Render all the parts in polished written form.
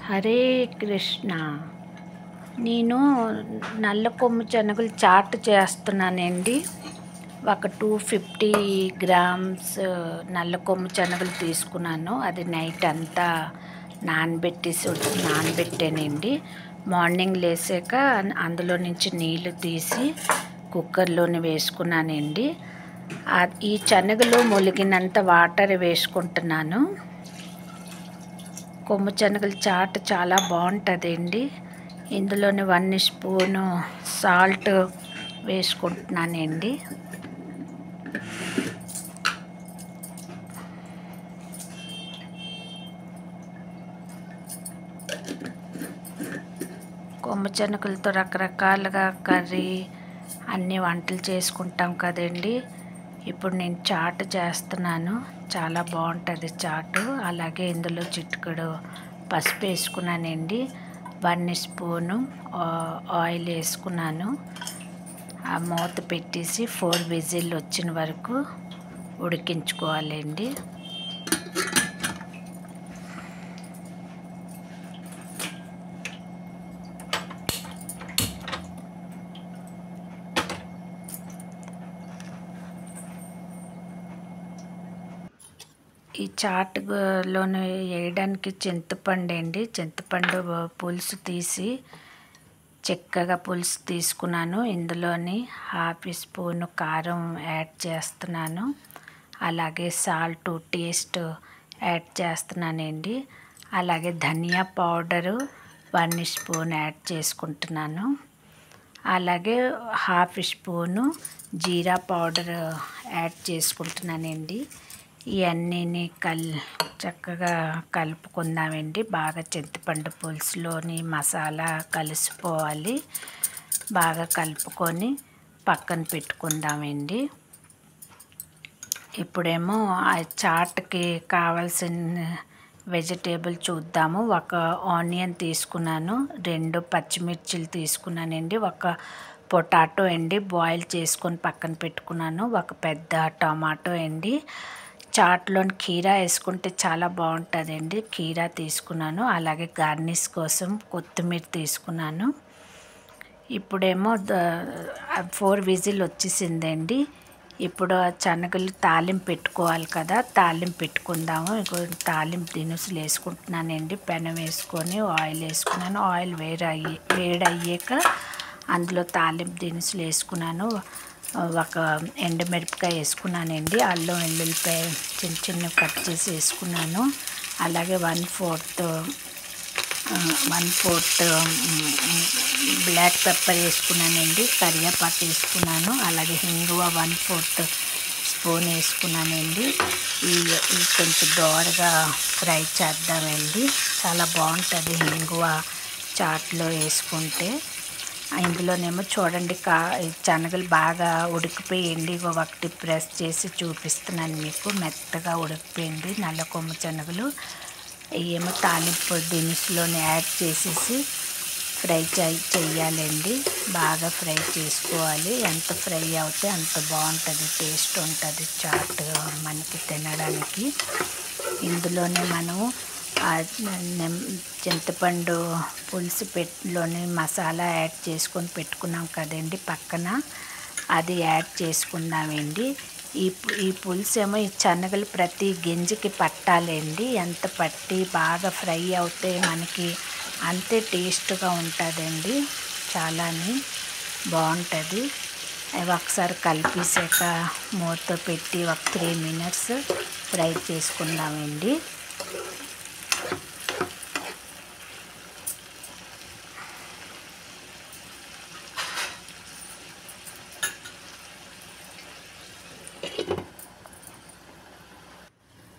హరే కృష్ణ. నేను నల్ల కొమ్ము శనగలు చాట్ చేస్తున్నానండి. ఒక 250 గ్రామ్స్ నల్ల కొమ్ము శనగలు తీసుకున్నాను. అది నైట్ అంతా నానబెట్టానండి. మార్నింగ్ లేసాక అందులో నుంచి నీళ్లు తీసి కుక్కర్లోని వేసుకున్నానండి. ఈ శనగలు ములిగినంత వాటర్ వేసుకుంటున్నాను. కొమ్ము శనగలు చాట్ చాలా బాగుంటుందండి. ఇందులోని 1 స్పూను సాల్ట్ వేసుకుంటున్నానండి. కొమ్ము శనగలతో రకరకాలుగా కర్రీ అన్ని వంటలు చేసుకుంటాం కదండి. ఇప్పుడు నేను చాట్ చేస్తున్నాను. చాలా బాగుంటుంది చాటు. అలాగే ఇందులో చిటికెడు పసుపు వేసుకున్నానండి. 1 స్పూను ఆయిల్ వేసుకున్నాను. ఆ మూత పెట్టేసి 4 విజిల్ వచ్చిన వరకు ఉడికించుకోవాలండి. ఈ చాట్లోనే వేయడానికి చింతపండు అండి. చింతపండు పులుసు తీసి చిక్కగా పులుసు తీసుకున్నాను. ఇందులోని 1/2 స్పూను కారం యాడ్ చేస్తున్నాను. అలాగే సాల్ట్ టేస్ట్ యాడ్ చేస్తున్నానండి. అలాగే ధనియా పౌడరు 1 స్పూన్ యాడ్ చేసుకుంటున్నాను. అలాగే 1/2 స్పూను జీరా పౌడర్ యాడ్ చేసుకుంటున్నానండి. ఇవన్నీ చక్కగా కలుపుకుందామండి. బాగా చింతపండు పులుసులోని మసాలా కలిసిపోవాలి. బాగా కలుపుకొని పక్కన పెట్టుకుందామండి. ఇప్పుడేమో ఆ చాట్కి కావాల్సిన వెజిటేబుల్ చూద్దాము. ఒక ఆనియన్ తీసుకున్నాను. 2 పచ్చిమిర్చిలు తీసుకున్నానండి. ఒక పొటాటో అండి బాయిల్ చేసుకొని పక్కన పెట్టుకున్నాను. ఒక పెద్ద టమాటో అండి. చాట్లోని కీరా వేసుకుంటే చాలా బాగుంటుందండి. కీరా తీసుకున్నాను. అలాగే గార్నిష్ కోసం కొత్తిమీర తీసుకున్నాను. ఇప్పుడేమో 4 విజిల్ వచ్చేసిందండి. ఇప్పుడు శనగలు తాలింపు పెట్టుకోవాలి కదా. తాలింపు పెట్టుకుందాము. తాలింపు దినుసులు వేసుకుంటున్నానండి. పెనం వేసుకొని ఆయిల్ వేసుకున్నాను. ఆయిల్ వేడయ్యాక అందులో తాలింపు దినుసులు వేసుకున్నాను. ఒక ఎండుమిరపకాయ వేసుకున్నానండి. అల్లం వెల్లుల్లిపాయ చిన్న చిన్న కట్ చేసి వేసుకున్నాను. అలాగే 1/4 బ్లాక్ పెప్పర్ వేసుకున్నానండి. కరివేపాకు వేసుకున్నాను. అలాగే ఇంగువ 1/4 స్పూన్ వేసుకున్నానండి. ఇవి కొంచెం దోరగా ఫ్రై చేద్దామండి. చాలా బాగుంటుంది ఇంగువ చాట్లో వేసుకుంటే. ఇందులోనేమో చూడండి శనగలు బాగా ఉడికిపోయింది. ఒకటి ప్రెస్ చేసి చూపిస్తున్నాను మీకు. మెత్తగా ఉడికిపోయింది నల్ల కొమ్ము శనగలు. ఏమో తాలింపు దినుసులోని యాడ్ చేసేసి ఫ్రై చేయాలండి. బాగా ఫ్రై చేసుకోవాలి. ఎంత ఫ్రై అవుతే అంత బాగుంటుంది, టేస్ట్ ఉంటుంది చాట్ మనకి తినడానికి. ఇందులోనే మనము చింతపండు పులుసు లోని మసాలా యాడ్ చేసుకొని పెట్టుకున్నాం కదండి పక్కన. అది యాడ్ చేసుకుందామండి. ఈ పులుసు ఏమో ఈ శనగలు ప్రతి గింజకి పట్టాలండి. ఎంత పట్టి బాగా ఫ్రై అవుతే మనకి అంతే టేస్ట్గా ఉంటుందండి. చాలానే బాగుంటుంది. అవి ఒకసారి కలిపేసాక మూత పెట్టి ఒక 3 మినిట్స్ ఫ్రై చేసుకుందామండి.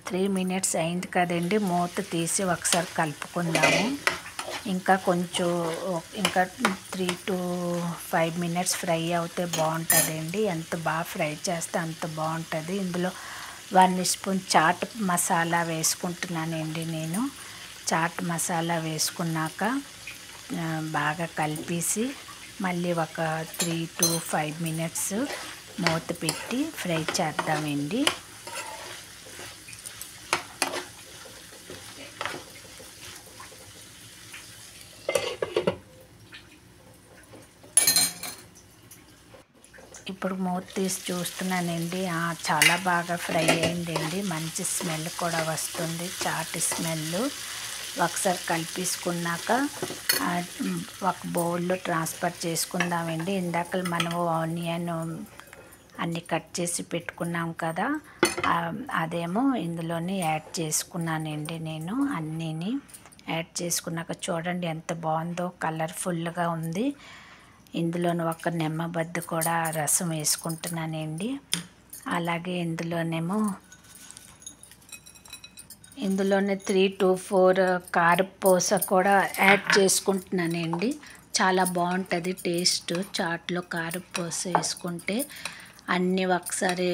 త్రీ మినిట్స్ అయింది కదండి. మూత తీసి ఒకసారి కలుపుకుందాము. ఇంకా 3 to 5 మినిట్స్ ఫ్రై అవుతే బాగుంటుందండి. ఎంత బాగా ఫ్రై చేస్తే అంత బాగుంటుంది. ఇందులో 1 స్పూన్ చాట్ మసాలా వేసుకుంటున్నానండి నేను. చాట్ మసాలా వేసుకున్నాక బాగా కలిపేసి మళ్ళీ ఒక 3 to 5 మినిట్స్ మూత పెట్టి ఫ్రై చేద్దామండి. ఇప్పుడు మూత తీసి చూస్తున్నానండి. చాలా బాగా ఫ్రై అయిందండి. మంచి స్మెల్ కూడా వస్తుంది, చాట్ స్మెల్. ఒకసారి కలిపేసుకున్నాక ఒక బౌల్లో ట్రాన్స్ఫర్ చేసుకుందామండి. ఇందాక మనం ఆనియన్ అన్నీ కట్ చేసి పెట్టుకున్నాం కదా, అదేమో ఇందులోనే యాడ్ చేసుకున్నానండి. నేను అన్నీని యాడ్ చేసుకున్నాక చూడండి ఎంత బాగుందో, కలర్ఫుల్గా ఉంది. ఇందులోనే ఒక నిమ్మబద్ద కూడా రసం వేసుకుంటున్నానండి. అలాగే ఇందులోనే 3 to 4 కారపూస కూడా యాడ్ చేసుకుంటున్నానండి. చాలా బాగుంటుంది టేస్ట్. చాట్లో కారపూస వేసుకుంటే అన్నీ ఒకసారి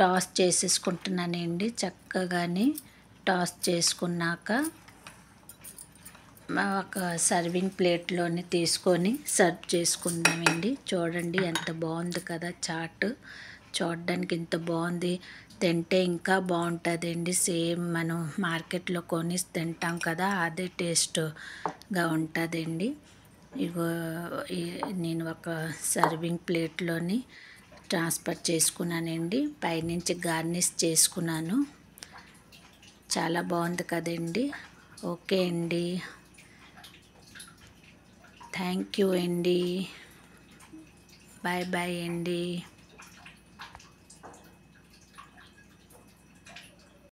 టాస్ చేసేసుకుంటున్నానండి. చక్కగాని టాస్ చేసుకున్నాక ఒక సర్వింగ్ ప్లేట్లోని తీసుకొని సర్వ్ చేసుకుందామండి. చూడండి ఎంత బాగుంది కదా చాట్. చూడడానికి ఇంత బాగుంది, తింటే ఇంకా బాగుంటుందండి. సేమ్ మనం మార్కెట్లో కొని తింటాం కదా, అదే టేస్ట్గా ఉంటుందండి. ఇగో నేను ఒక సర్వింగ్ ప్లేట్లోని ట్రాన్స్ఫర్ చేసుకున్నానండి. పైనుంచి గార్నిష్ చేసుకున్నాను. చాలా బాగుంది కదండి. ఓకే అండి, థ్యాంక్ యూ అండి. బాయ్ బాయ్ అండి.